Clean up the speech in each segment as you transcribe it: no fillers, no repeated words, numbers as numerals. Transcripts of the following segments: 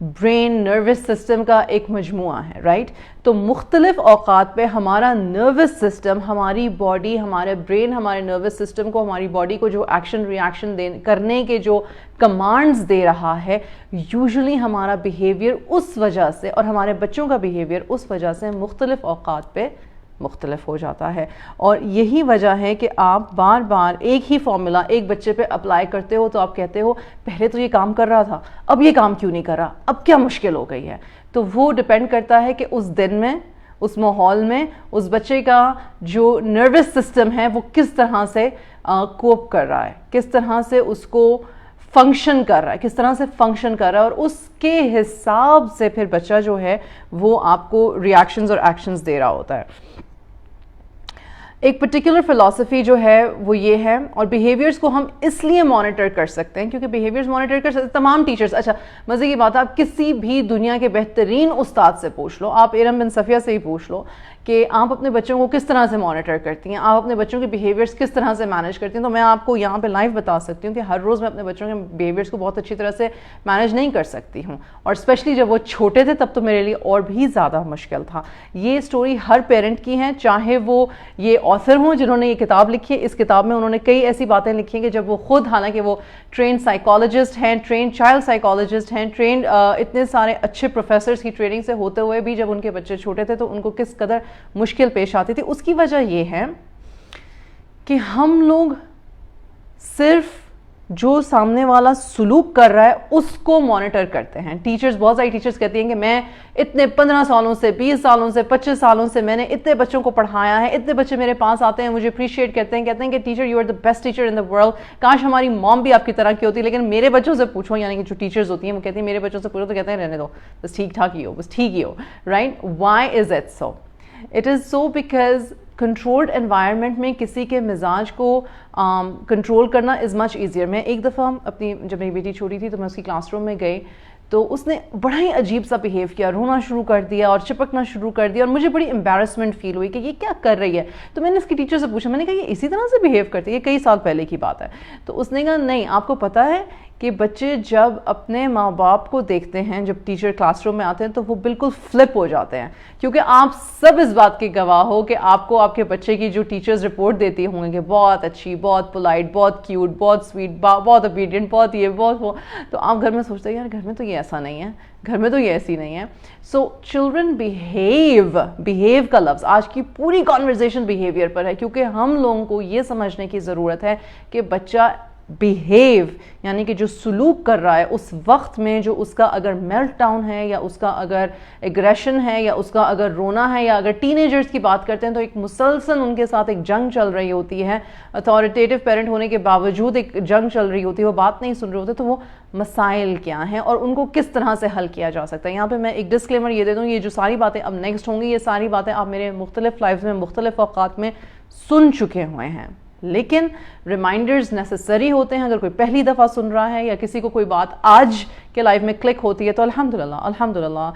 Brain nervous system کا ایک مجموعہ ہے، رائٹ؟ تو مختلف اوقات پہ ہمارا نروس سسٹم، ہماری باڈی، ہمارے برین ہمارے نروس سسٹم کو، ہماری باڈی کو جو ایکشن ریاکشن کرنے کے جو کمانڈز دے رہا ہے، یوزلی ہمارا بیہیویئر اس وجہ سے، اور ہمارے بچوں کا بیہیویئر اس وجہ سے مختلف اوقات پہ مختلف ہو جاتا ہے. اور یہی وجہ ہے کہ آپ بار بار ایک ہی فارمولا ایک بچے پہ اپلائی کرتے ہو تو آپ کہتے ہو پہلے تو یہ کام کر رہا تھا، اب یہ کام کیوں نہیں کر رہا، اب کیا مشکل ہو گئی ہے. تو وہ ڈپینڈ کرتا ہے کہ اس دن میں، اس ماحول میں اس بچے کا جو نروس سسٹم ہے وہ کس طرح سے کوپ کر رہا ہے، کس طرح سے اس کو فنکشن کر رہا ہے، کس طرح سے فنکشن کر رہا ہے، اور اس کے حساب سے پھر بچہ جو ہے وہ آپ کو ریاکشنز اور ایکشنز دے رہا ہوتا ہے. ایک پرٹیکولر فلسفی جو ہے وہ یہ ہے، اور بیہیویئرس کو ہم اس لیے مانیٹر کر سکتے ہیں کیونکہ بیہیویئرس مانیٹر کر سکتے ہیں تمام ٹیچرز. اچھا مزے کی بات ہے، آپ کسی بھی دنیا کے بہترین استاد سے پوچھ لو، آپ ارم بن صفیہ سے ہی پوچھ لو کہ آپ اپنے بچوں کو کس طرح سے مانیٹر کرتی ہیں، آپ اپنے بچوں کے بیہیویئرس کس طرح سے مینیج کرتی ہیں. تو میں آپ کو یہاں پہ لائیو بتا سکتی ہوں کہ ہر روز میں اپنے بچوں کے بیہیویئرس کو بہت اچھی طرح سے مینیج نہیں کر سکتی ہوں، اور اسپیشلی جب وہ چھوٹے تھے تب تو میرے لیے اور بھی زیادہ مشکل تھا. یہ اسٹوری ہر پیرنٹ کی ہے، چاہے وہ یہ آتھر ہوں جنہوں نے یہ کتاب لکھی ہے. اس کتاب میں انہوں نے کئی ایسی باتیں لکھی ہیں کہ جب وہ خود، حالانکہ وہ ٹرینڈ سائیکالوجسٹ ہیں، ٹرینڈ چائلڈ سائیکالوجسٹ ہیں، ٹرینڈ اتنے سارے اچھے پروفیسرز کی ٹریننگ سے ہوتے ہوئے بھی جب ان کے بچے چھوٹے تھے تو ان کو کس قدر مشکل پیش آتی تھی. اس کی وجہ یہ ہے کہ ہم لوگ صرف جو سامنے والا سلوک کر رہا ہے اس کو مانیٹر کرتے ہیں. ٹیچرز، بہت ساری ٹیچرز کہتی ہیں کہ میں اتنے 15 سالوں سے، 20 سالوں سے، 25 سالوں سے میں نے اتنے بچوں کو پڑھایا ہے، اتنے بچے میرے پاس آتے ہیں، مجھے اپریشیٹ کرتے ہیں، کہتے ہیں کہ teacher you are the best teacher in the world, کاش ہماری مام بھی آپ کی طرح کی ہوتی. لیکن میرے بچوں سے پوچھو، یعنی کہ جو ٹیچرز ہوتی ہیں وہ کہتی ہیں میرے بچوں سے پوچھو تو کہتے ہیں رہنے دو، بس ٹھیک ٹھاک ہی ہو، بس ٹھیک ہی ہو. Right? Why is it so? It is so because controlled environment میں کسی کے مزاج کو کنٹرول کرنا از مچ ایزیئر. میں ایک دفعہ اپنی، جب میری بیٹی چھوٹی تھی تو میں اس کی کلاس روم میں گئی تو اس نے بڑا ہی عجیب سا بیہیو کیا، رونا شروع کر دیا اور چپکنا شروع کر دیا، اور مجھے بڑی امبیرسمنٹ فیل ہوئی کہ یہ کیا کر رہی ہے. تو میں نے اس کی ٹیچر سے پوچھا، میں نے کہا یہ اسی طرح سے بیہیو کرتی ہے؟ یہ کئی سال پہلے کی بات ہے. تو اس نے کہا نہیں، آپ کو پتہ ہے کہ بچے جب اپنے ماں باپ کو دیکھتے ہیں، جب ٹیچر کلاس روم میں آتے ہیں تو وہ بالکل فلپ ہو جاتے ہیں، کیونکہ آپ سب اس بات کے گواہ ہو کہ آپ کو آپ کے بچے کی جو ٹیچرز رپورٹ دیتی ہوں گے کہ بہت اچھی، بہت پولائٹ، بہت کیوٹ، بہت سویٹ، بہت اوبیڈینٹ، بہت یہ، بہت وہ، تو آپ گھر میں سوچتے ہیں یار گھر میں تو یہ ایسا نہیں ہے، گھر میں تو یہ ایسی نہیں ہے. سو چلڈرن بیہیو کا لفظ آج کی پوری کانورزیشن بیہیویئر پر ہے، کیونکہ ہم لوگوں کو یہ سمجھنے کی ضرورت ہے کہ بچہ بیہیو یعنی کہ جو سلوک کر رہا ہے اس وقت میں، جو اس کا اگر میلٹ ڈاؤن ہے یا اس کا اگر ایگریشن ہے یا اس کا اگر رونا ہے، یا اگر ٹین ایجرز کی بات کرتے ہیں تو ایک مسلسل ان کے ساتھ ایک جنگ چل رہی ہوتی ہے، اتھارٹیٹیو پیرنٹ ہونے کے باوجود ایک جنگ چل رہی ہوتی ہے، وہ بات نہیں سن رہے ہوتے. تو وہ مسائل کیا ہیں اور ان کو کس طرح سے حل کیا جا سکتا ہے. یہاں پہ میں ایک ڈسکلیمر یہ دے دوں، یہ جو ساری باتیں اب نیکسٹ ہوں گی، یہ ساری باتیں آپ میرے مختلف لائیوز میں مختلف اوقات میں سن چکے ہوئے ہیں، لیکن ریمائنڈرز نیسسری ہوتے ہیں. اگر کوئی پہلی دفعہ سن رہا ہے یا کسی کو کوئی بات آج کے لائف میں کلک ہوتی ہے تو الحمدللہ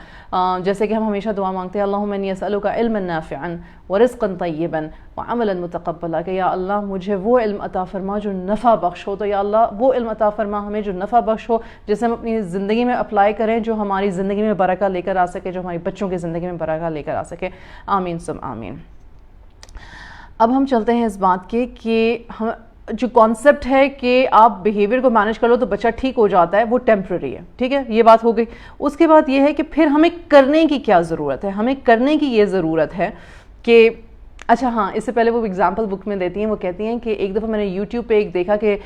جیسے کہ ہم ہمیشہ دعا مانگتے ہیں اللہم انی اسألک علما نافعا ورزقا طیبا وعملا متقبلا، کہ یا اللہ مجھے وہ علم عطا فرما جو نفع بخش ہو. تو یا اللہ وہ علم عطا فرما ہمیں جو نفع بخش ہو، جسے ہم اپنی زندگی میں اپلائی کریں، جو ہماری زندگی میں برکہ لے کر آ سکے، جو ہماری بچوں کی زندگی میں برکہ لے کر آ سکے. آمین ثم آمین. اب ہم چلتے ہیں اس بات کے کہ ہم جو کانسیپٹ ہے کہ آپ بیہیویئر کو مینیج کر لو تو بچہ ٹھیک ہو جاتا ہے، وہ ٹیمپرری ہے. ٹھیک ہے، یہ بات ہو گئی. اس کے بعد یہ ہے کہ پھر ہمیں کرنے کی کیا ضرورت ہے. ہمیں کرنے کی یہ ضرورت ہے کہ اچھا ہاں، اس سے پہلے وہ ایگزامپل بک میں دیتی ہیں، وہ کہتی ہیں کہ ایک دفعہ میں نے یوٹیوب پہ ایک دیکھا کہ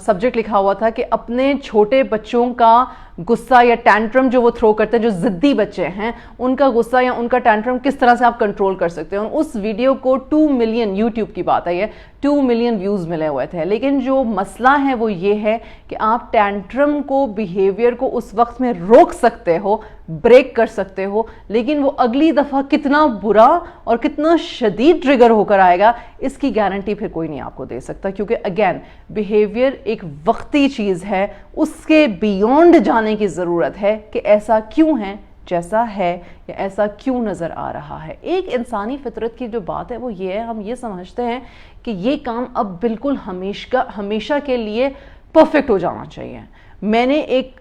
سبجیکٹ لکھا ہوا تھا کہ اپنے چھوٹے بچوں کا غصہ یا ٹینٹرم جو وہ تھرو کرتے ہیں، جو ضدی بچے ہیں ان کا غصہ یا ان کا ٹینٹرم کس طرح سے آپ کنٹرول کر سکتے ہیں. اس ویڈیو کو 2 ملین، یوٹیوب کی بات ہے یہ، 2 ملین ویوز ملے ہوئے تھے. لیکن جو مسئلہ ہے وہ یہ ہے کہ آپ ٹینٹرم کو، بیہیویئر کو اس وقت میں روک سکتے ہو، بریک کر سکتے ہو، لیکن وہ اگلی دفعہ کتنا برا اور کتنا شدید ٹریگر ہو کر آئے گا اس کی گارنٹی پھر کوئی نہیں آپ کو دے سکتا. کیونکہ اگین بیہیویئر ایک وقتی چیز ہے، اس کے بیونڈ جانے کی ضرورت ہے کہ ایسا کیوں ہے جیسا ہے، یا ایسا کیوں نظر آ رہا ہے. ایک انسانی فطرت کی جو بات ہے وہ یہ ہے، ہم یہ سمجھتے ہیں کہ یہ کام اب بالکل ہمیشہ کے لیے پرفیکٹ ہو جانا چاہیے. میں نے ایک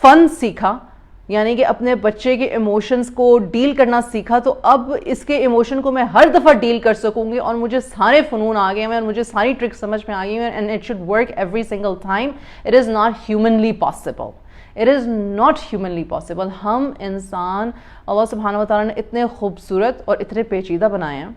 فن سیکھا، یعنی کہ اپنے بچے کے ایموشنز کو ڈیل کرنا سیکھا تو اب اس کے ایموشن کو میں ہر دفعہ ڈیل کر سکوں گی اور مجھے سارے فنون آ گئے ہیں اور مجھے ساری ٹرک سمجھ میں آ گئی ہیں and it should work every single time. It is not humanly possible. It is not humanly possible. ہم انسان اللہ سبحانہ و تعالیٰ نے اتنے خوبصورت اور اتنے پیچیدہ بنائے ہیں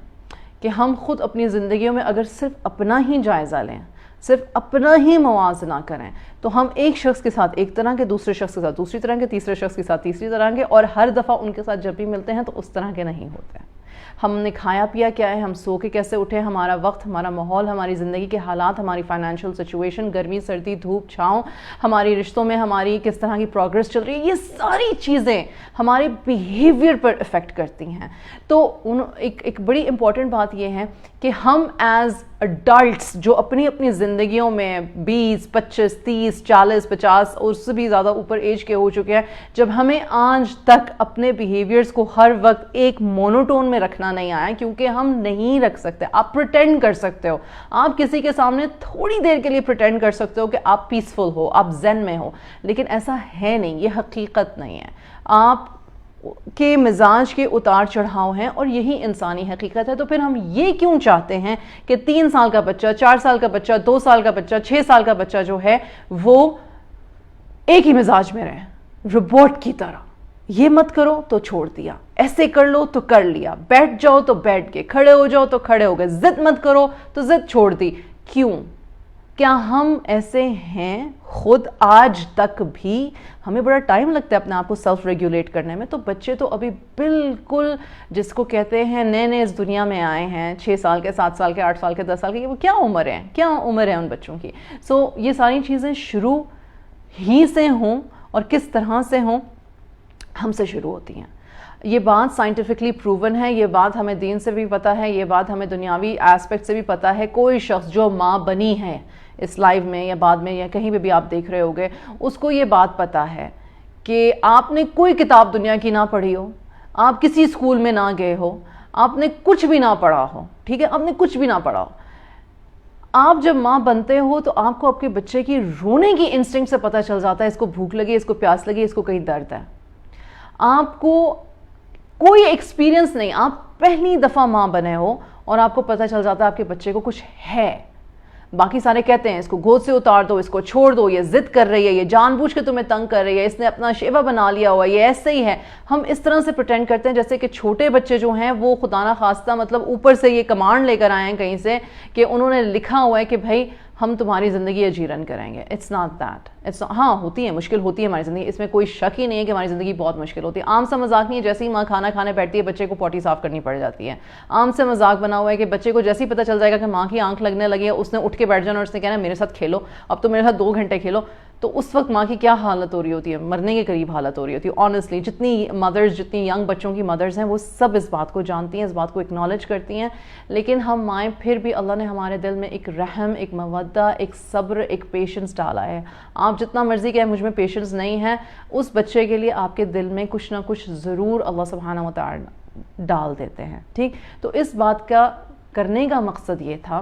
کہ ہم خود اپنی زندگیوں میں اگر صرف اپنا ہی جائزہ لیں, صرف اپنا ہی موازنہ کریں, تو ہم ایک شخص کے ساتھ ایک طرح کے, دوسرے شخص کے ساتھ دوسری طرح کے, تیسرے شخص کے ساتھ تیسری طرح کے, اور ہر دفعہ ان کے ساتھ جب بھی ملتے ہیں تو اس طرح کے نہیں ہوتے ہیں. ہم نے کھایا پیا کیا ہے, ہم سو کے کیسے اٹھے, ہمارا وقت, ہمارا ماحول, ہماری زندگی کے حالات, ہماری فائنینشیل سچویشن, گرمی سردی دھوپ چھاؤں, ہماری رشتوں میں ہماری کس طرح کی پروگرس چل رہی ہے, یہ ساری چیزیں ہمارے بیہیویئر پر افیکٹ کرتی ہیں. تو ایک بڑی امپورٹنٹ بات یہ ہے کہ ہم ایز اڈلٹس جو اپنی اپنی زندگیوں میں 20, 25, 30, 40, 50 اور اس سے بھی زیادہ اوپر ایج کے ہو چکے ہیں, جب ہمیں آج تک اپنے بیہیویئرس کو ہر وقت ایک مونوٹون میں رکھنا نہیں آیا, کیونکہ ہم نہیں رکھ سکتے. آپ پریٹینڈ کر سکتے ہو, آپ کسی کے سامنے تھوڑی دیر کے لیے پریٹینڈ کر سکتے ہو کہ آپ پیسفل ہو, آپ زین میں ہو, لیکن ایسا ہے نہیں, یہ حقیقت نہیں ہے. آپ کے مزاج کے اتار چڑھاؤ ہیں اور یہی انسانی حقیقت ہے. تو پھر ہم یہ کیوں چاہتے ہیں کہ 3 سال کا بچہ, 4 سال کا بچہ, 2 سال کا بچہ, 6 سال کا بچہ جو ہے وہ ایک ہی مزاج میں رہے, روبوٹ کی طرح. یہ مت کرو تو چھوڑ دیا, ایسے کر لو تو کر لیا, بیٹھ جاؤ تو بیٹھ گئے, کھڑے ہو جاؤ تو کھڑے ہو گئے, ضد مت کرو تو ضد چھوڑ دی. کیوں؟ کیا ہم ایسے ہیں خود آج تک بھی؟ ہمیں بڑا ٹائم لگتا ہے اپنے آپ کو سیلف ریگولیٹ کرنے میں. تو بچے تو ابھی بالکل جس کو کہتے ہیں نئے نئے اس دنیا میں آئے ہیں, 6 سال کے, 7 سال کے, 8 سال کے, 10 سال کے, وہ کیا عمر ہے, کیا عمر ہے ان بچوں کی. سو یہ ساری چیزیں شروع ہی سے ہوں اور کس طرح سے ہوں, ہم سے شروع ہوتی ہیں. یہ بات سائنٹیفکلی پروون ہے, یہ بات ہمیں دین سے بھی پتہ ہے, یہ بات ہمیں دنیاوی ایسپیکٹ سے بھی پتہ ہے. کوئی شخص جو ماں بنی ہے اس لائف میں یا بعد میں یا کہیں بھی آپ دیکھ رہے ہوگے, اس کو یہ بات پتہ ہے کہ آپ نے کوئی کتاب دنیا کی نہ پڑھی ہو, آپ کسی اسکول میں نہ گئے ہو, آپ نے کچھ بھی نہ پڑھا ہو, ٹھیک ہے, آپ نے کچھ بھی نہ پڑھا ہو, آپ جب ماں بنتے ہو تو آپ کو آپ کے بچے کی رونے کی انسٹنکٹ سے پتہ چل جاتا ہے, اس کو بھوک لگی, اس کو پیاس لگی, اس کو کہیں درد ہے. آپ کو کوئی ایکسپیرینس نہیں, آپ پہلی دفعہ ماں بنے ہو اور آپ کو پتہ چل جاتا ہے آپ کے بچے کو کچھ ہے. باقی سارے کہتے ہیں اس کو گود سے اتار دو, اس کو چھوڑ دو, یہ ضد کر رہی ہے, یہ جان بوجھ کے تمہیں تنگ کر رہی ہے, اس نے اپنا شیوا بنا لیا ہوا, یہ ایسے ہی ہے. ہم اس طرح سے پریٹینڈ کرتے ہیں جیسے کہ چھوٹے بچے جو ہیں وہ خدا نہ خواستہ مطلب اوپر سے یہ کمانڈ لے کر آئے ہیں کہیں سے کہ انہوں نے لکھا ہوا ہے کہ بھائی ہم تمہاری زندگی اجیرن کریں گے. It's not that. ہاں ہوتی ہے, مشکل ہوتی ہے ہماری زندگی, اس میں کوئی شک ہی نہیں ہے کہ ہماری زندگی بہت مشکل ہوتی ہے. عام سا مذاق نہیں ہے, جیسے ہی ماں کھانا کھانے بیٹھتی ہے بچے کو پوٹی صاف کرنی پڑ جاتی ہے. عام سے مذاق بنا ہوا ہے کہ بچے کو جیسے ہی پتہ چل جائے گا کہ ماں کی آنکھ لگنے لگی ہے, اس نے اٹھ کے بیٹھ جانا اور اس نے کہنا میرے ساتھ کھیلو, اب تو میرے ساتھ 2 گھنٹے کھیلو. تو اس وقت ماں کی کیا حالت ہو رہی ہوتی ہے, مرنے کے قریب حالت ہو رہی ہوتی ہے. آنیسٹلی جتنی مدرز, جتنی ینگ بچوں کی مدرز ہیں وہ سب اس بات کو جانتی ہیں, اس بات کو اکنالج کرتی ہیں. لیکن ہم مائیں پھر بھی اللہ نے ہمارے دل میں ایک رحم, ایک مودہ, ایک صبر, ایک پیشنس ڈالا ہے. آپ جتنا مرضی کہیں مجھ میں پیشنس نہیں ہے, اس بچے کے لیے آپ کے دل میں کچھ نہ کچھ ضرور اللہ سبحانہ و تعالی ڈال دیتے ہیں. ٹھیک, تو اس بات کا کرنے کا مقصد یہ تھا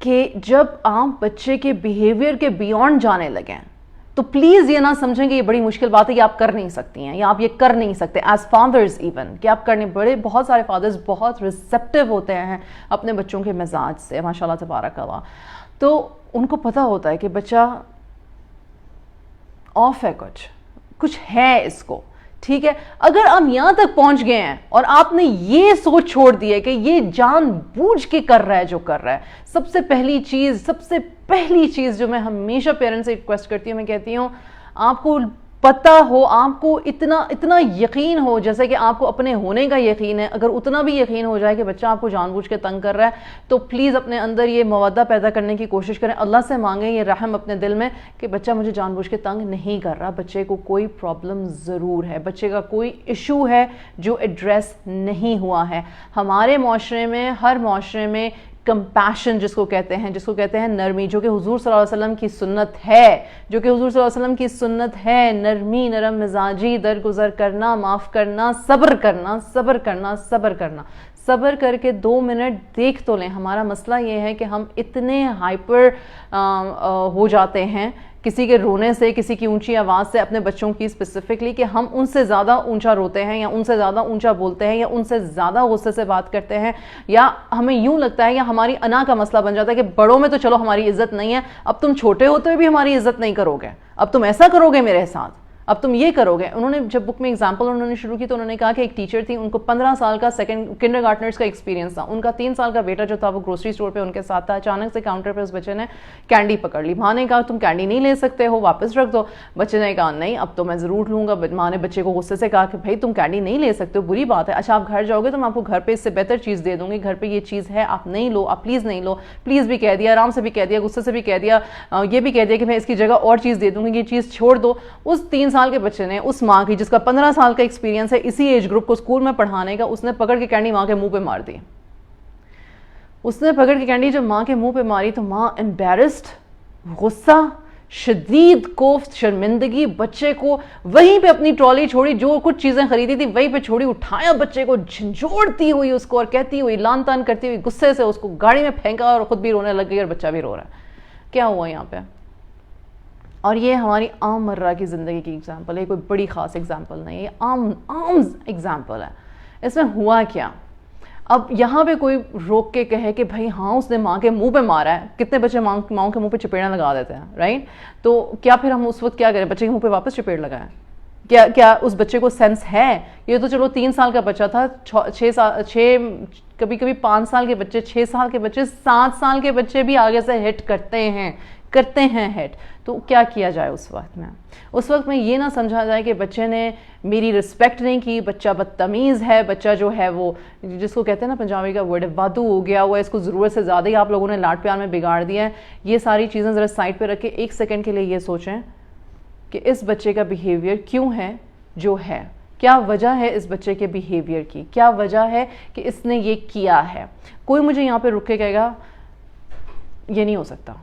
کہ جب آپ بچے کے بیہیویئر کے بیونڈ جانے لگیں تو پلیز یہ نہ سمجھیں کہ یہ بڑی مشکل بات ہے کہ آپ کر نہیں سکتی ہیں یا آپ یہ کر نہیں سکتے ایز فادرز ایون, کہ آپ کرنے بہت سارے فادرز بہت ریسیپٹیو ہوتے ہیں اپنے بچوں کے مزاج سے, ماشاء اللہ تبارک اللہ. تو ان کو پتہ ہوتا ہے کہ بچہ آف ہے, کچھ ہے اس کو, ٹھیک ہے. اگر آپ یہاں تک پہنچ گئے ہیں اور آپ نے یہ سوچ چھوڑ دی ہے کہ یہ جان بوجھ کے کر رہا ہے جو کر رہا ہے, سب سے پہلی چیز جو میں ہمیشہ پیرنٹس سے ریکویسٹ کرتی ہوں, میں کہتی ہوں آپ کو پتہ ہو, آپ کو اتنا یقین ہو جیسے کہ آپ کو اپنے ہونے کا یقین ہے, اگر اتنا بھی یقین ہو جائے کہ بچہ آپ کو جان بوجھ کے تنگ کر رہا ہے تو پلیز اپنے اندر یہ مودہ پیدا کرنے کی کوشش کریں, اللہ سے مانگیں یہ رحم اپنے دل میں کہ بچہ مجھے جان بوجھ کے تنگ نہیں کر رہا, بچے کو کوئی پرابلم ضرور ہے, بچے کا کوئی ایشو ہے جو ایڈریس نہیں ہوا ہے. ہمارے معاشرے میں, ہر معاشرے میں کمپیشن جس کو کہتے ہیں نرمی, جو کہ حضور صلی اللہ علیہ وسلم کی سنت ہے, نرمی, نرم مزاجی, درگزر کرنا, معاف کرنا, صبر کرنا. صبر کر کے 2 منٹ دیکھ تو لیں. ہمارا مسئلہ یہ ہے کہ ہم اتنے ہائپر ہو جاتے ہیں کسی کے رونے سے, کسی کی اونچی آواز سے, اپنے بچوں کی اسپیسیفکلی, کہ ہم ان سے زیادہ اونچا روتے ہیں یا ان سے زیادہ اونچا بولتے ہیں یا ان سے زیادہ غصے سے بات کرتے ہیں, یا ہمیں یوں لگتا ہے یا ہماری انا کا مسئلہ بن جاتا ہے کہ بڑوں میں تو چلو ہماری عزت نہیں ہے, اب تم چھوٹے ہوتے ہوئے بھی ہماری عزت نہیں کرو گے, اب تم ایسا کرو گے میرے ساتھ, اب تم یہ کرو گے. انہوں نے جب بک میں ایگزامپل انہوں نے شروع کی تو انہوں نے کہا کہ ایک ٹیچر تھی, ان کو 15 سال کا کنڈر گارٹنرز کا ایکسپیرینس تھا. ان کا 3 سال کا بیٹا جو تھا وہ گروسری اسٹور پہ ان کے ساتھ تھا. اچانک سے کاؤنٹر پہ اس بچے نے کینڈی پکڑ لی. ماں نے کہا تم کینڈی نہیں لے سکتے ہو, واپس رکھ دو. بچے نے کہا نہیں اب تو میں ضرور لوں گا. ماں نے بچے کو غصے سے کہا کہ بھائی تم کینڈی نہیں لے سکتے ہو, بری بات ہے, اچھا آپ گھر جاؤ گے تو میں آپ کو گھر پہ اس سے بہتر چیز دے دوں گی, گھر پہ یہ چیز ہے آپ نہیں لو, آپ پلیز نہیں لو. پلیز بھی کہہ دیا, آرام سے بھی کہہ دیا, غصے سے بھی کہہ دیا, یہ بھی کہہ دیا کہ میں اس کی جگہ اور چیز دے دوں گی, یہ چیز چھوڑ دو. اس 3 سال کے بچے نے اس ماں کی جس کا 15 سال کا ایکسپیرینس ہے اسی ایج گروپ کو اسکول میں پڑھانے کا, اس نے پکڑ کے کینڈی ماں کے منہ پہ مار دی. اس نے پکڑ کے کینڈی جب ماں کے منہ پہ ماری تو ماں امبیرسڈ, غصہ, شدید کوفت, شرمندگی, بچے کو وہیں پہ اپنی ٹرالی چھوڑی, جو کچھ چیزیں خریدی تھی وہیں پہ چھوڑی, اٹھایا بچے کو جھنجھوڑتی ہوئی اس کو اور کہتی ہوئی, لان تان کرتی ہوئی, غصے سے اس کو گاڑی میں پھینکا اور خود بھی رونے لگ گئی اور بچہ بھی رو رہا ہے. کیا ہوا یہاں پہ؟ اور یہ ہماری عام مرہ کی زندگی کی ایگزامپل ہے, کوئی بڑی خاص ایگزامپل نہیں, یہ عام ایگزامپل ہے. اس میں ہوا کیا؟ اب یہاں پہ کوئی روک کے کہے کہ بھائی ہاں اس نے ماں کے منہ پہ مارا ہے, کتنے بچے ماں کے منہ پہ چپیڑاں لگا دیتے ہیں, رائٹ؟ تو کیا پھر ہم اس وقت کیا کریں, بچے کے منہ پہ واپس چپیڑ لگائیں؟ کیا اس بچے کو سینس ہے؟ یہ تو چلو 3 سال کا بچہ تھا, 6 کبھی 5 سال کے بچے, 6 سال کے بچے, 7 سال کے بچے بھی آگے سے ہٹ کرتے ہیں ہٹ. تو کیا کیا جائے اس وقت میں؟ اس وقت میں یہ نہ سمجھا جائے کہ بچے نے میری رسپیکٹ نہیں کی, بچہ بدتمیز ہے, بچہ جو ہے وہ جس کو کہتے ہیں نا پنجابی کا ورڈ وادو ہو گیا ہوا ہے, اس کو ضرورت سے زیادہ ہی آپ لوگوں نے لاڈ پیار میں بگاڑ دیا ہے. یہ ساری چیزیں ذرا سائڈ پہ رکھ کے 1 سیکنڈ کے لیے یہ سوچیں کہ اس بچے کا بیہیویئر کیوں ہے جو ہے, کیا وجہ ہے اس بچے کے بیہیویئر کی, کیا وجہ ہے کہ اس نے یہ کیا ہے. کوئی مجھے یہاں پہ رک کے کہے گا یہ نہیں ہو سکتا,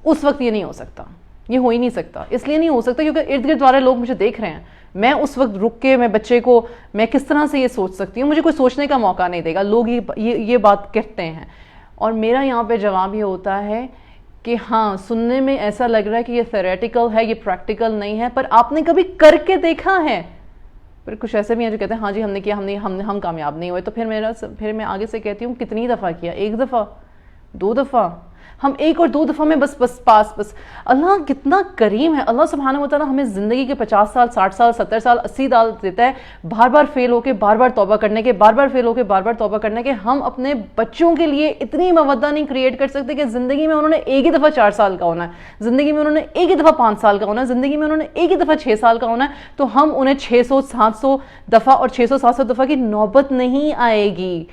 اس وقت یہ نہیں ہو سکتا, یہ ہو ہی نہیں سکتا. اس لیے نہیں ہو سکتا کیونکہ ارد گرد والے لوگ مجھے دیکھ رہے ہیں. میں اس وقت رک کے میں بچے کو میں کس طرح سے یہ سوچ سکتی ہوں, مجھے کوئی سوچنے کا موقع نہیں دے گا. لوگ یہ بات کہتے ہیں اور میرا یہاں پہ جواب یہ ہوتا ہے کہ ہاں سننے میں ایسا لگ رہا ہے کہ یہ تھیوریٹیکل ہے, یہ پریکٹیکل نہیں ہے, پر آپ نے کبھی کر کے دیکھا ہے؟ پھر کچھ ایسے بھی ہیں جو کہتے ہیں ہاں جی ہم نے کیا, ہم کامیاب نہیں ہوئے. تو پھر میں آگے سے کہتی ہوں کتنی دفعہ کیا, 1 دفعہ, 2 دفعہ, ہم 1 اور 2 دفعہ میں بس پاس. اللہ کتنا کریم ہے, اللہ سبحانہ و تعالیٰ ہمیں زندگی کے 50 سال 60 سال 70 سال 80 سال دیتا ہے, بار بار فیل ہو کے بار بار توبہ کرنے کے, بار بار فیل ہو کے بار بار توبہ کرنے کے. ہم اپنے بچوں کے لیے اتنی مودہ نہیں کریٹ کر سکتے کہ زندگی میں انہوں نے 1 ہی دفعہ 4 سال کا ہونا ہے, زندگی میں انہوں نے 1 ہی دفعہ 5 سال کا ہونا ہے, زندگی میں انہوں نے 1 ہی دفعہ 6 سال کا ہونا ہے. تو ہم انہیں 600 700 دفعہ اور 600 700 دفعہ کی نوبت نہیں آئے گی.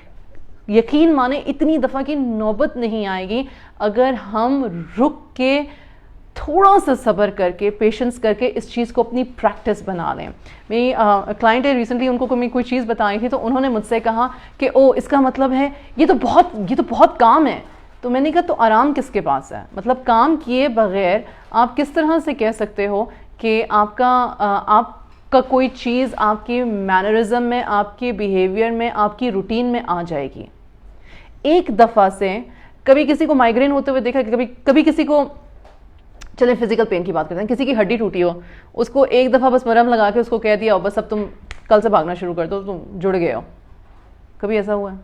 یقین مانے اتنی دفعہ کی نوبت نہیں آئے گی اگر ہم رک کے تھوڑا سا صبر کر کے, پیشنس کر کے اس چیز کو اپنی پریکٹس بنا لیں. میری کلائنٹ ہے ریسنٹلی, ان کو میں کوئی چیز بتائی تھی تو انہوں نے مجھ سے کہا کہ او اس کا مطلب ہے یہ تو بہت کام ہے. تو میں نے کہا تو آرام کس کے پاس ہے؟ مطلب کام کیے بغیر آپ کس طرح سے کہہ سکتے ہو کہ آپ کا کوئی چیز آپ کی مینرزم میں, آپ کے بیہیویئر میں, آپ کی روٹین میں آ جائے گی. 1 دفعہ سے کبھی کسی کو مائیگرین ہوتے ہوئے دیکھا, کبھی کسی کو, چلیں فزیکل پین کی بات کرتے ہیں, کسی کی ہڈی ٹوٹی ہو, اس کو 1 دفعہ بس مرہم لگا کے اس کو کہہ دیا ہو بس اب تم کل سے بھاگنا شروع کر دو, تم جڑ گئے ہو. کبھی ایسا ہوا ہے؟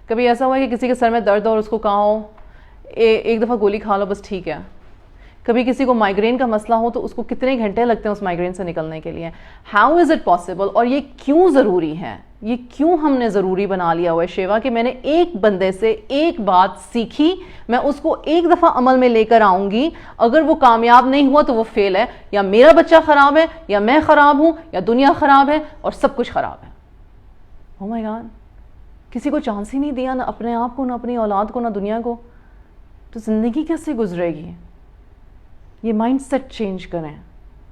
کبھی ایسا ہوا ہے کہ کسی کے سر میں درد ہو اور اس کو کہا ہو 1 دفعہ گولی کھا لو بس ٹھیک ہے. کبھی کسی کو مائیگرین کا مسئلہ ہو تو اس کو کتنے گھنٹے لگتے ہیں اس مائیگرین سے نکلنے کے لیے. How is it possible? اور یہ کیوں ضروری ہے, یہ کیوں ہم نے ضروری بنا لیا ہوا ہے شیوا کہ میں نے ایک بندے سے ایک بات سیکھی, میں اس کو 1 دفعہ عمل میں لے کر آؤں گی, اگر وہ کامیاب نہیں ہوا تو وہ فیل ہے, یا میرا بچہ خراب ہے, یا میں خراب ہوں, یا دنیا خراب ہے اور سب کچھ خراب ہے. او مائی گاڈ, کسی کو چانس ہی نہیں دیا, نہ اپنے آپ کو, نہ اپنی اولاد کو, نہ دنیا کو, تو زندگی کیسے گزرے گی؟ یہ مائنڈ سیٹ چینج کریں,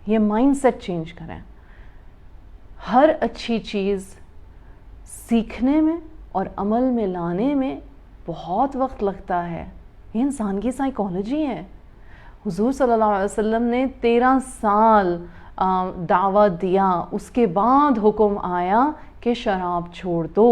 یہ مائنڈ سیٹ چینج کریں. ہر اچھی چیز سیکھنے میں اور عمل میں لانے میں بہت وقت لگتا ہے. یہ انسان کی سائیکالوجی ہے. حضور صلی اللہ علیہ وسلم نے 13 سال دعوت دیا, اس کے بعد حکم آیا کہ شراب چھوڑ دو.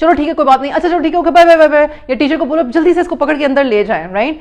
چلو ٹھیک ہے کوئی بات نہیں, اچھا چلو ٹھیک ہے اوکے بائے بائے بائے, یا ٹیچر کو بولو جلدی سے اس کو پکڑ کے اندر لے جائیں, رائٹ.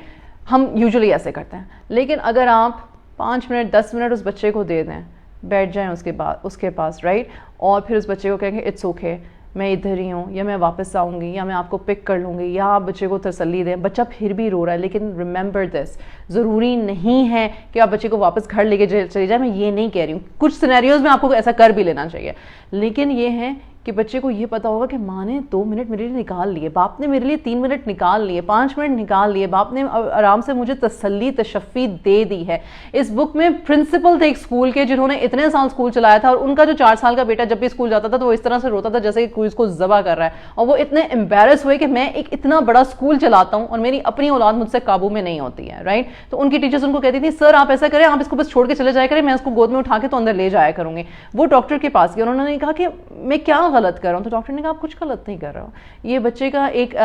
ہم یوزلی ایسے کرتے ہیں. لیکن اگر آپ 5 منٹ 10 منٹ اس بچے کو دے دیں, بیٹھ جائیں اس کے پاس, رائٹ, اور پھر اس بچے کو کہیں گے اٹس اوکے, میں ادھر ہی ہوں, یا میں واپس آؤں گی, یا میں آپ کو پک کر لوں گی, یا آپ بچے کو تسلی دیں. بچہ پھر بھی رو رہا ہے, لیکن ریممبر دس, ضروری نہیں ہے کہ آپ بچے کو واپس گھر لے کے چلے جائیں. میں یہ نہیں کہہ رہی ہوں, کچھ سینیریوز میں آپ کو ایسا کر بھی لینا چاہیے, لیکن یہ ہے کہ بچے کو یہ پتا ہوگا کہ ماں نے 2 منٹ میرے لیے نکال لیے, باپ نے میرے لیے 3 منٹ نکال لیے, 5 منٹ نکال لیے, باپ نے آرام سے مجھے تسلی تشفی دے دی ہے. اس بک میں پرنسپل تھے ایک اسکول کے جنہوں نے اتنے سال اسکول چلایا تھا, اور ان کا جو 4 سال کا بیٹا جب بھی اسکول جاتا تھا تو وہ اس طرح سے روتا تھا جیسے کہ کوئی اس کو ذبح کر رہا ہے, اور وہ اتنے امبیرس ہوئے کہ میں ایک اتنا بڑا اسکول چلاتا ہوں اور میری اپنی اولاد مجھ سے قابو میں نہیں ہوتی ہے, رائٹ. تو ان کی ٹیچرز ان کو کہتی تھی سر آپ ایسا کریں, آپ اس کو بس چھوڑ کے چلے جایا کریں, میں اس کو گود میں اٹھا کے تو اندر لے جایا کروں گی. وہ ڈاکٹر کے پاس گیا, انہوں نے کہا کہ میں کیا غلط کر رہا ہوں, تو ڈاکٹر نے کہا آپ کچھ غلط نہیں کر رہا ہو, یہ بچے کا ایک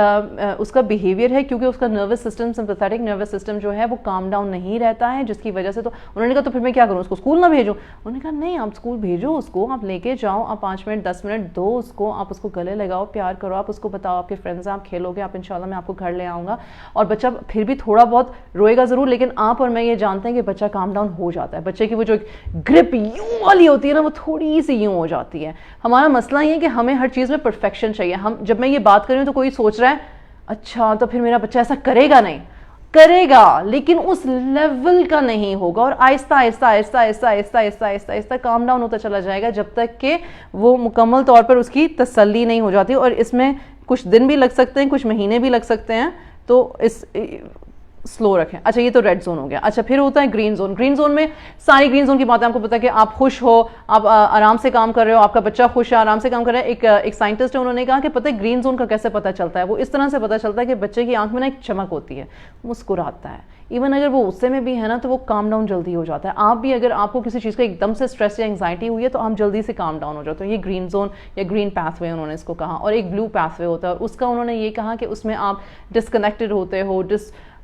اس کا بیہیویئر ہے, کیونکہ اس کا nervous system, sympathetic nervous system جو ہے وہ کام ڈاؤن نہیں رہتا ہے, جس کی وجہ سے. تو انہوں نے کہا تو پھر میں کیا کروں, اس کو اسکول نہ بھیجوں. انہوں نے کہا نہیں آپ اسکول بھیجو اس کو, آپ لے کے جاؤ, آپ 5 منٹ 10 منٹ دو اس کو, آپ اس کو گلے لگاؤ, پیار کرو, آپ اس کو بتاؤ آپ کے فرینڈز ہیں, آپ کھیلو گے, آپ انشاءاللہ میں آپ کو گھر لے آؤں گا. اور بچہ پھر بھی تھوڑا بہت روئے گا ضرور, لیکن آپ اور میں یہ جانتے ہیں کہ بچہ کام ڈاؤن ہو جاتا ہے. بچے کی وہ جو گرپ یوں والی ہوتی ہے نا, وہ تھوڑی سی یوں ہو جاتی ہے. ہمارا مسئلہ یہ ہے کہ ہمیں ہر چیز میں پرفیکشن چاہیے. ہم جب میں یہ بات کر رہی ہوں تو کوئی سوچ رہا ہے اچھا تو پھر میرا بچہ ایسا کرے گا, نہیں کرے گا, لیکن اس لیول کا نہیں ہوگا, اور آہستہ آہستہ آہستہ آہستہ آہستہ آہستہ آہستہ آہستہ کام ڈاؤن ہوتا چلا جائے گا جب تک کہ وہ مکمل طور پر اس کی تسلی نہیں ہو جاتی. اور اس میں کچھ دن بھی لگ سکتے ہیں, کچھ مہینے بھی لگ سکتے ہیں, تو اس سلو رکھیں. اچھا یہ تو ریڈ زون ہو گیا. اچھا پھر ہوتا ہے گرین زون. گرین زون میں ساری گرین زون کی باتیں آپ کو پتا ہے کہ آپ خوش ہو, آپ آرام سے کام کر رہے ہو, آپ کا بچہ خوش ہے, آرام سے کام کر رہا ہے. ایک سائنٹسٹ ہے, انہوں نے کہا کہ پتہ ہے گرین زون کا کیسے پتہ چلتا ہے, وہ اس طرح سے پتہ چلتا ہے کہ بچے کی آنکھ میں نا ایک چمک ہوتی ہے, مسکراتا ہے, ایون اگر وہ غصے میں بھی ہے نا تو وہ کام ڈاؤن جلدی ہو جاتا ہے. آپ بھی اگر آپ کو کسی چیز کا ایک دم سے اسٹریس یا انگزائٹی ہوئی ہے تو آپ جلدی سے کام ڈاؤن ہو جاتے ہو. یہ گرین زون یا گرین پاتھ وے انہوں نے اس کو کہا. اور ایک بلو پاتھ وے ہوتا ہے, اور اس کا انہوں نے یہ کہا کہ اس میں آپ ڈسکنیکٹڈ ہوتے ہو,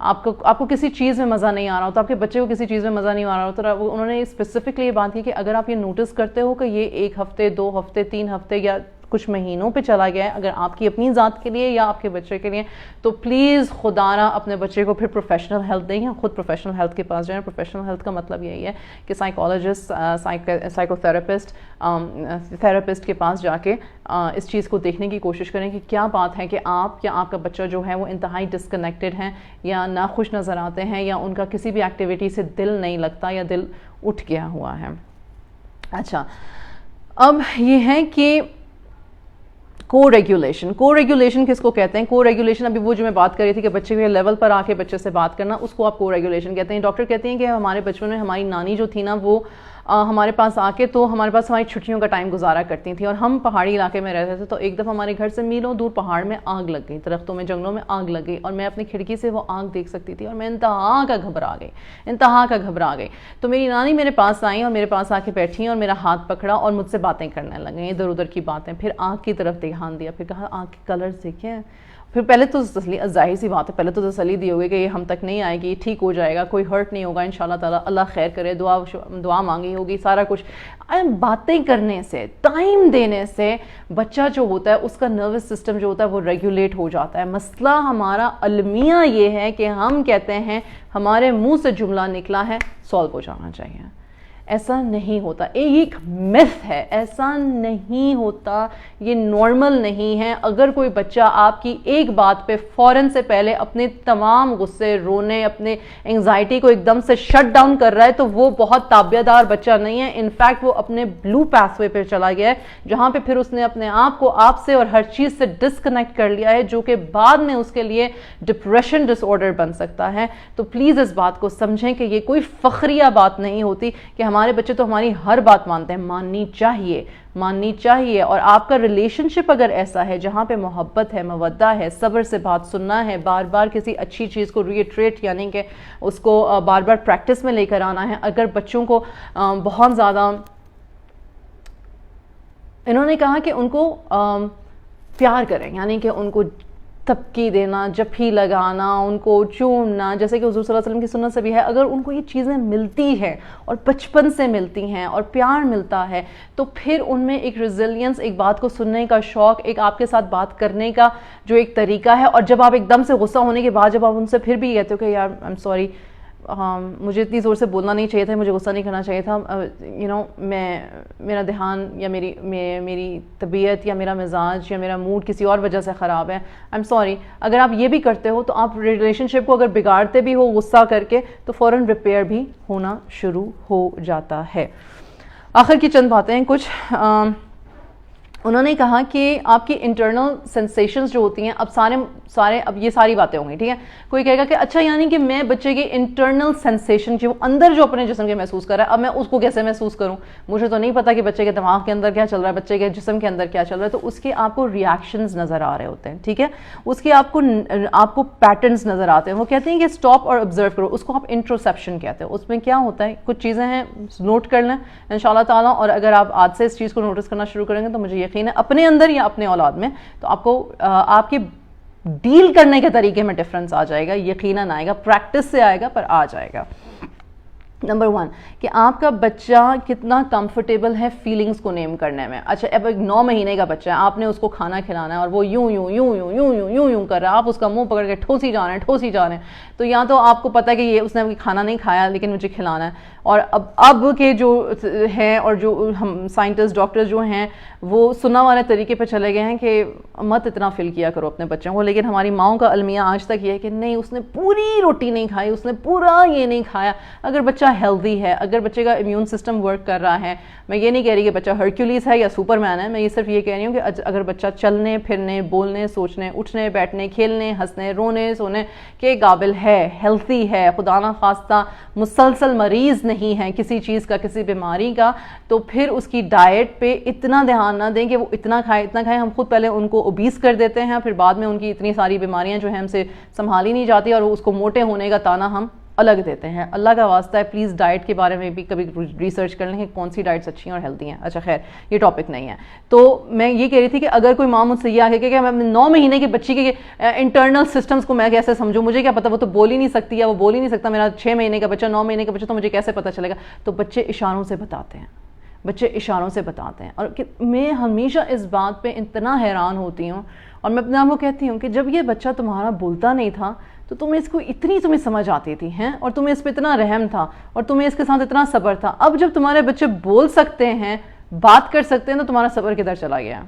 آپ کو کسی چیز میں مزہ نہیں آ رہا ہوتا, آپ کے بچے کو کسی چیز میں مزہ نہیں آ رہا ہوتا. انہوں نے اسپیسیفکلی یہ بات کی کہ اگر آپ یہ نوٹس کرتے ہو کہ یہ 1 ہفتے 2 ہفتے 3 ہفتے یا کچھ مہینوں پہ چلا گیا ہے, اگر آپ کی اپنی ذات کے لیے یا آپ کے بچے کے لیے, تو پلیز خدا پنے بچے کو پھر پروفیشنل ہیلپ دیں, یا خود پروفیشنل ہیلتھ کے پاس جائیں. پروفیشنل ہیلتھ کا مطلب یہی ہے کہ سائیکالوجسٹ, سائیکو تھراپسٹ کے پاس جا کے اس چیز کو دیکھنے کی کوشش کریں کہ کیا بات ہے کہ آپ یا آپ کا بچہ جو ہے وہ انتہائی ڈسکنیکٹڈ ہیں, یا ناخوش نظر آتے ہیں, یا ان کا کسی بھی ایکٹیویٹی سے دل نہیں لگتا, یا دل اٹھ گیا ہوا ہے. اچھا اب یہ ہے کہ کو ریگولیشن کس کو کہتے ہیں؟ کو ریگولیشن ابھی وہ جو میں بات کر رہی تھی کہ بچے کے لیول پر آ کے بچے سے بات کرنا, اس کو آپ کو ریگولیشن کہتے ہیں. ڈاکٹر کہتے ہیں کہ ہمارے بچپن میں ہماری نانی جو تھی نا, وہ ہمارے پاس آ کے تو ہمارے پاس ہماری چھٹیوں کا ٹائم گزارا کرتی تھیں, اور ہم پہاڑی علاقے میں رہتے تھے. تو ایک دفعہ ہمارے گھر سے میلوں دور پہاڑ میں آگ لگ گئی, درختوں میں جنگلوں میں آگ لگ گئی, اور میں اپنی کھڑکی سے وہ آگ دیکھ سکتی تھی, اور میں انتہا کا گھبرا گئی. تو میری نانی میرے پاس آئیں اور میرے پاس آ کے بیٹھی اور میرا ہاتھ پکڑا اور مجھ سے باتیں کرنے لگیں, ادھر ادھر کی باتیں. پھر آگ کی طرف دھیان دیا, پھر کہا آگ کے کلرز دیکھیں. پھر پہلے تو ظاہر سی بات ہے, پہلے تو تسلی دی ہوگی کہ یہ ہم تک نہیں آئے گی, ٹھیک ہو جائے گا, کوئی ہرٹ نہیں ہوگا انشاءاللہ تعالیٰ, اللہ خیر کرے, دعا مانگی ہوگی, سارا کچھ. باتیں کرنے سے, ٹائم دینے سے بچہ جو ہوتا ہے اس کا نروس سسٹم جو ہوتا ہے وہ ریگولیٹ ہو جاتا ہے. مسئلہ ہمارا المیہ یہ ہے کہ ہم کہتے ہیں ہمارے منہ سے جملہ نکلا ہے, سالو ہو جانا چاہیے. ایسا نہیں ہوتا, ایک myth ہے, ایسا نہیں ہوتا, یہ نارمل نہیں ہے. اگر کوئی بچہ آپ کی ایک بات پہ فوراً سے پہلے اپنے تمام غصے, رونے, اپنے انگزائٹی کو ایک دم سے شٹ ڈاؤن کر رہا ہے تو وہ بہت تابع دار بچہ نہیں ہے. انفیکٹ وہ اپنے بلو پاتھ وے پہ چلا گیا ہے, جہاں پہ پھر اس نے اپنے آپ کو آپ سے اور ہر چیز سے ڈسکنیکٹ کر لیا ہے, جو کہ بعد میں اس کے لیے ڈپریشن ڈس آرڈر بن سکتا ہے. تو پلیز اس بات کو سمجھیں کہ یہ کوئی فخریہ بات نہیں ہوتی کہ ہمارے بچے تو ہماری ہر بات مانتے ہیں. ماننی چاہیے. اور آپ کا ریلیشن شپ اگر ایسا ہے جہاں پہ محبت ہے, مودہ ہے, صبر سے بات سننا ہے, بار بار کسی اچھی چیز کو ریٹریٹ یعنی کہ اس کو بار بار پریکٹس میں لے کر آنا ہے. اگر بچوں کو بہت زیادہ, انہوں نے کہا کہ ان کو پیار کریں, یعنی کہ ان کو تھپکی دینا, جپھی لگانا, ان کو چومنا, جیسے کہ حضور صلی اللہ علیہ وسلم کی سنت سے بھی ہے, اگر ان کو یہ چیزیں ملتی ہیں اور بچپن سے ملتی ہیں اور پیار ملتا ہے تو پھر ان میں ایک ریزیلینس, ایک بات کو سننے کا شوق, ایک آپ کے ساتھ بات کرنے کا جو ایک طریقہ ہے. اور جب آپ ایک دم سے غصہ ہونے کے بعد جب آپ ان سے پھر بھی کہتے ہو کہ یار آئی ایم سوری, مجھے اتنی زور سے بولنا نہیں چاہیے تھا, مجھے غصہ نہیں کرنا چاہیے تھا, میرا دھیان یا میری طبیعت یا میرا مزاج یا میرا موڈ کسی اور وجہ سے خراب ہے, آئی ایم سوری. اگر آپ یہ بھی کرتے ہو تو آپ ریلیشن شپ کو اگر بگاڑتے بھی ہو غصہ کر کے تو فوراً ریپیئر بھی ہونا شروع ہو جاتا ہے. آخر کی چند باتیں ہیں کچھ. انہوں نے کہا کہ آپ کی انٹرنل سینسیشنز جو ہوتی ہیں, اب سارے اب یہ ساری باتیں ہوں گی, ٹھیک ہے. کوئی کہے گا کہ اچھا یعنی کہ میں بچے کی انٹرنل سینسیشن جو اندر جو اپنے جسم کے محسوس کر رہا ہے, اب میں اس کو کیسے محسوس کروں, مجھے تو نہیں پتا کہ بچے کے دماغ کے اندر کیا چل رہا ہے, بچے کے جسم کے اندر کیا چل رہا ہے. تو اس کے آپ کو ریاکشنز نظر آ رہے ہوتے ہیں, ٹھیک ہے, اس کے آپ کو پیٹرنز نظر آتے ہیں. وہ کہتے ہیں کہ اسٹاپ اور آبزرو کرو, اس کو آپ انٹروسیپشن کہتے ہیں. اس میں کیا ہوتا ہے, کچھ چیزیں ہیں نوٹ کر لیں انشاءاللہ تعالیٰ, اور اگر آپ آج سے اس چیز کو نوٹس کرنا شروع کریں گے تو مجھے یقین ہے اپنے اندر یا اپنے اولاد میں تو آپ کو آپ کے ڈیل کرنے کے طریقے میں ڈفرنس آ جائے گا, یقیناً آئے گا, پریکٹس سے آئے گا پر آ جائے گا. نمبر 1 کہ آپ کا بچہ کتنا کمفرٹیبل ہے فیلنگز کو نیم کرنے میں. اچھا اب ایک 9 مہینے کا بچہ ہے, آپ نے اس کو کھانا کھلانا ہے اور وہ یوں یوں یوں یوں یوں یوں یوں یوں کر رہا ہے, آپ اس کا منہ پکڑ کے ٹھوسی جا رہے ہیں. تو یا تو آپ کو پتہ ہے کہ یہ اس نے کھانا نہیں کھایا لیکن مجھے کھلانا ہے, اور اب کے جو ہیں اور جو ہم سائنٹسٹ ڈاکٹر جو ہیں وہ سننا والے طریقے پہ چلے گئے ہیں کہ مت اتنا فیل کیا کرو اپنے بچوں کو. لیکن ہماری ماؤں کا المیہ آج تک یہ ہے کہ نہیں, اس نے پوری روٹی نہیں کھائی, اس نے پورا یہ نہیں کھایا. اگر بچہ ہیلدی ہے, اگر بچے کا امیون سسٹم ورک کر رہا ہے, میں یہ نہیں کہہ رہی کہ بچہ ہرکیولیز ہے یا سپر مین ہے, میں یہ صرف یہ کہہ رہی ہوں کہ اگر بچہ چلنے پھرنے, بولنے, سوچنے, اٹھنے, بیٹھنے, کھیلنے, ہنسنے, رونے, سونے کے قابل ہے, ہیلتھی ہے, خدا نہ خواستہ مسلسل مریض نہیں ہے کسی چیز کا, کسی بیماری کا, تو پھر اس کی ڈائٹ پہ اتنا دھیان نہ دیں کہ وہ اتنا کھائے اتنا کھائے. ہم خود پہلے ان کو اوبیس کر دیتے ہیں, پھر بعد میں ان کی اتنی ساری بیماریاں جو ہیں ہم سے سنبھالی نہیں جاتی اور اس کو موٹے ہونے کا تانا ہم الگ دیتے ہیں. اللہ کا واسطہ ہے پلیز ڈائٹ کے بارے میں بھی کبھی ریسرچ کر لیں کہ کون سی ڈائٹس اچھی ہیں اور ہیلدی ہیں. اچھا خیر یہ ٹاپک نہیں ہے. تو میں یہ کہہ رہی تھی کہ اگر کوئی ماں مجھ سے یہ آگے کہ میں 9 مہینے کے بچی کے انٹرنل سسٹمز کو میں کیسے سمجھوں, مجھے کیا پتا, وہ تو بول ہی نہیں سکتی یا وہ بول ہی نہیں سکتا, میرا 6 مہینے کا بچہ 9 مہینے کا بچہ, تو مجھے کیسے پتہ چلے گا. تو بچے اشاروں سے بتاتے ہیں, بچے اشاروں سے بتاتے ہیں. اور میں ہمیشہ اس بات پہ اتنا حیران ہوتی ہوں, اور میں اپنے آپ کو کہتی ہوں کہ جب یہ بچہ تمہارا بولتا نہیں تھا تو تمہیں اس کو تمہیں سمجھ آتی تھی ہیں, اور تمہیں اس پہ اتنا رحم تھا, اور تمہیں اس کے ساتھ اتنا صبر تھا. اب جب تمہارے بچے بول سکتے ہیں, بات کر سکتے ہیں, تو تمہارا صبر کدھر چلا گیا.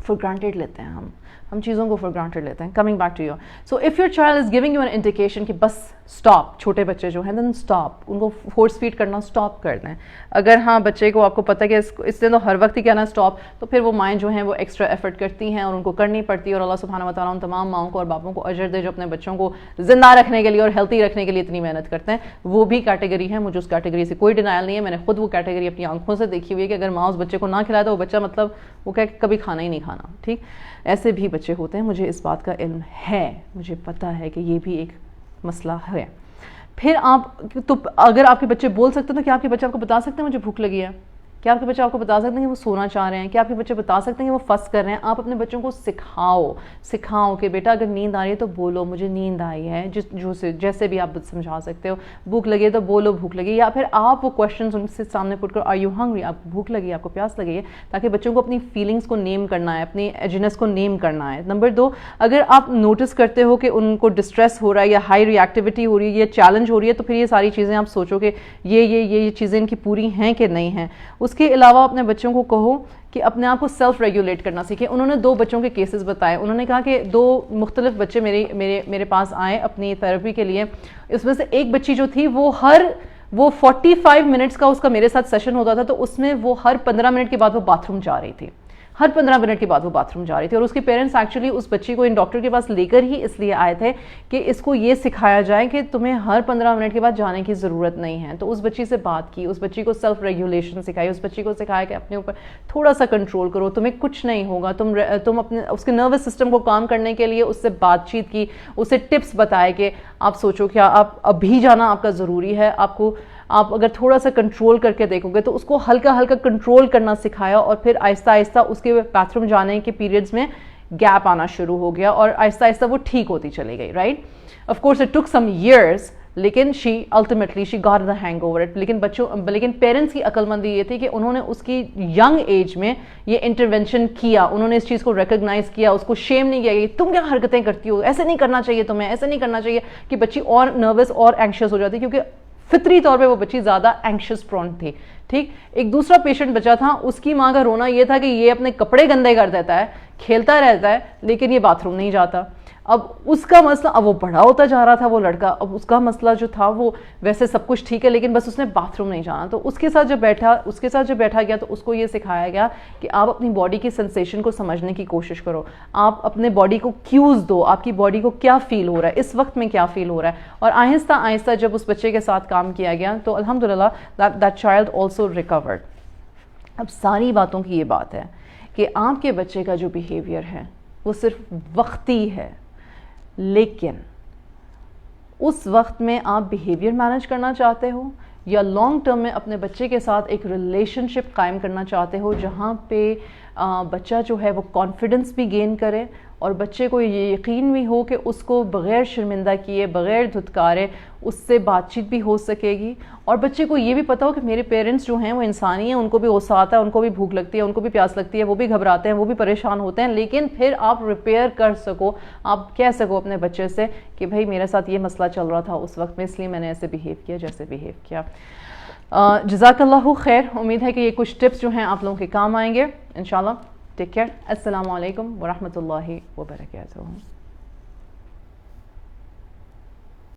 فور گرانٹیڈ لیتے ہیں ہم چیزوں کو فور گرانٹیڈ لیتے ہیں. Coming back to you, so if your child is giving you an indication کہ بس اسٹاپ, چھوٹے بچے جو ہیں دین اسٹاپ, ان کو فورس فیڈ کرنا اسٹاپ کر دیں. اگر ہاں بچے کو آپ کو پتہ ہے کہ اس نے تو ہر وقت ہی کہنا اسٹاپ, تو پھر وہ مائیں جو ہیں وہ ایکسٹرا ایفرٹ کرتی ہیں اور ان کو کرنی پڑتی ہے. اور اللہ سبحانہ و تعالیٰ ان تمام ماؤں کو اور باپوں کو اجر دے جو اپنے بچوں کو زندہ رکھنے کے لیے اور ہیلتھی رکھنے کے لیے اتنی محنت کرتے ہیں. وہ بھی کیٹیگری ہے, مجھے اس کیٹیگری سے کوئی ڈینائل نہیں ہے. میں نے خود وہ کیٹیگری اپنی آنکھوں سے دیکھی ہوئی ہے کہ اگر ماں اس بچے کو نہ کھلائے تو وہ بچہ مطلب وہ کہے کہ کبھی کھانا ہی نہیں کھانا. ٹھیک, ایسے بھی بچے ہوتے ہیں, مجھے اس بات کا علم ہے, مجھے پتہ ہے کہ یہ بھی ایک مسئلہ ہے. پھر آپ تو اگر آپ کے بچے بول سکتے ہیں تو کیا آپ کے بچے آپ کو بتا سکتے ہیں مجھے بھوک لگی ہے؟ کیا آپ کے بچے آپ کو بتا سکتے ہیں کہ وہ سونا چاہ رہے ہیں؟ کیا آپ کے بچے بتا سکتے ہیں کہ وہ فس کر رہے ہیں؟ آپ اپنے بچوں کو سکھاؤ کہ بیٹا اگر نیند آ رہی ہے تو بولو مجھے نیند آئی ہے, جیسے بھی آپ سمجھا سکتے ہو. بھوک لگی ہے تو بولو بھوک لگی, یا پھر آپ وہ کوشچنز ان سے سامنے پٹ کر آر یو ہنگری, آپ کو بھوک لگی ہے, آپ کو پیاس لگی ہے, تاکہ بچوں کو اپنی فیلنگس کو نیم کرنا ہے, اپنی ایجنس کو نیم کرنا ہے. نمبر 2, اگر آپ نوٹس کرتے ہو کہ ان کو ڈسٹریس ہو رہا ہے یا ہائی ری ایکٹیویٹی ہو رہی ہے یا چیلنج ہو رہی ہے, تو پھر یہ ساری چیزیں آپ سوچو کہ یہ چیزیں ان کی پوری ہیں کہ نہیں ہیں. اس کے علاوہ اپنے بچوں کو کہو کہ اپنے آپ کو سیلف ریگولیٹ کرنا سیکھیں. انہوں نے 2 بچوں کے کیسز بتائے. انہوں نے کہا کہ 2 مختلف بچے میرے پاس آئے اپنی تھیراپی کے لیے. اس میں سے ایک بچی جو تھی وہ 45 منٹس کا اس کا میرے ساتھ سیشن ہوتا تھا, تو اس میں وہ ہر 15 منٹ کے بعد وہ باتھ روم جا رہی تھی. ہر 15 منٹ کے بعد وہ باتھ روم جا رہی تھی. اور اس کے پیرنٹس ایکچولی اس بچی کو ان ڈاکٹر کے پاس لے کر ہی اس لیے آئے تھے کہ اس کو یہ سکھایا جائے کہ تمہیں ہر 15 منٹ کے بعد جانے کی ضرورت نہیں ہے. تو اس بچی سے بات کی, اس بچی کو سیلف ریگولیشن سکھائی, اس بچی کو سکھایا کہ اپنے اوپر تھوڑا سا کنٹرول کرو, تمہیں کچھ نہیں ہوگا. تم اپنے اس کے نروس سسٹم کو کام کرنے کے لیے اس سے بات چیت کی, اسے ٹپس بتائے کہ آپ سوچو کیا آپ ابھی جانا آپ کا ضروری ہے, آپ اگر تھوڑا سا کنٹرول کر کے دیکھو گے, تو اس کو ہلکا ہلکا کنٹرول کرنا سکھایا. اور پھر آہستہ آہستہ اس کے باتھ روم جانے کے پیریڈز میں گیپ آنا شروع ہو گیا اور آہستہ آہستہ وہ ٹھیک ہوتی چلی گئی, right. Of course it took some years, لیکن she ultimately she got the hang over it. لیکن پیرنٹس کی عقل مندی یہ تھی کہ انہوں نے اس کی ینگ ایج میں یہ انٹرونشن کیا, انہوں نے اس چیز کو ریکگنائز کیا, اس کو شیم نہیں کیا کہ تم کیا حرکتیں کرتی ہو, ایسے نہیں کرنا چاہیے تمہیں, ایسے نہیں کرنا چاہیے, کہ بچی اور نروس اور اینکشیس ہو جاتی, کیونکہ فطری طور پہ وہ بچی زیادہ اینکشیس پرون تھی. ٹھیک. ایک دوسرا پیشنٹ بچا تھا, اس کی ماں کا رونا یہ تھا کہ یہ اپنے کپڑے گندے کر دیتا ہے, کھیلتا رہتا ہے, لیکن یہ باتھ روم نہیں جاتا. اب اس کا مسئلہ, اب وہ بڑا ہوتا جا رہا تھا وہ لڑکا, اب اس کا مسئلہ جو تھا وہ ویسے سب کچھ ٹھیک ہے, لیکن بس اس نے باتھ روم نہیں جانا. تو اس کے ساتھ جب بیٹھا گیا تو اس کو یہ سکھایا گیا کہ آپ اپنی باڈی کی سینسیشن کو سمجھنے کی کوشش کرو, آپ اپنے باڈی کو کیوز دو, آپ کی باڈی کو کیا فیل ہو رہا ہے, اس وقت میں کیا فیل ہو رہا ہے. اور آہستہ آہستہ جب اس بچے کے ساتھ کام کیا گیا تو الحمدللہ دیٹ چائلڈ آلسو ریکورڈ. اب ساری باتوں کی یہ بات ہے کہ آپ کے بچے کا جو بیہیویئر ہے وہ صرف وقتی ہے, لیکن اس وقت میں آپ بیہیویئر مینیج کرنا چاہتے ہو یا لانگ ٹرم میں اپنے بچے کے ساتھ ایک ریلیشن شپ قائم کرنا چاہتے ہو جہاں پہ بچہ جو ہے وہ کانفیڈنس بھی گین کرے اور بچے کو یہ یقین بھی ہو کہ اس کو بغیر شرمندہ کیے, بغیر دھتکارے اس سے بات چیت بھی ہو سکے گی, اور بچے کو یہ بھی پتا ہو کہ میرے پیرنٹس جو ہیں وہ انسانی ہیں, ان کو بھی غصہ آتا ہے, ان کو بھی بھوک لگتی ہے, ان کو بھی پیاس لگتی ہے, وہ بھی گھبراتے ہیں, وہ بھی پریشان ہوتے ہیں, لیکن پھر آپ ریپیئر کر سکو, آپ کہہ سکو اپنے بچے سے کہ بھائی میرے ساتھ یہ مسئلہ چل رہا تھا اس وقت میں, اس لیے میں نے ایسے بیہیو کیا جیسے بیہیو کیا. جزاک اللہ خیر. امید ہے کہ یہ کچھ ٹپس جو ہیں آپ لوگوں کے کام آئیں گے انشاءاللہ. Take care. السلام علیکم ورحمۃ اللہ وبرکاتہ.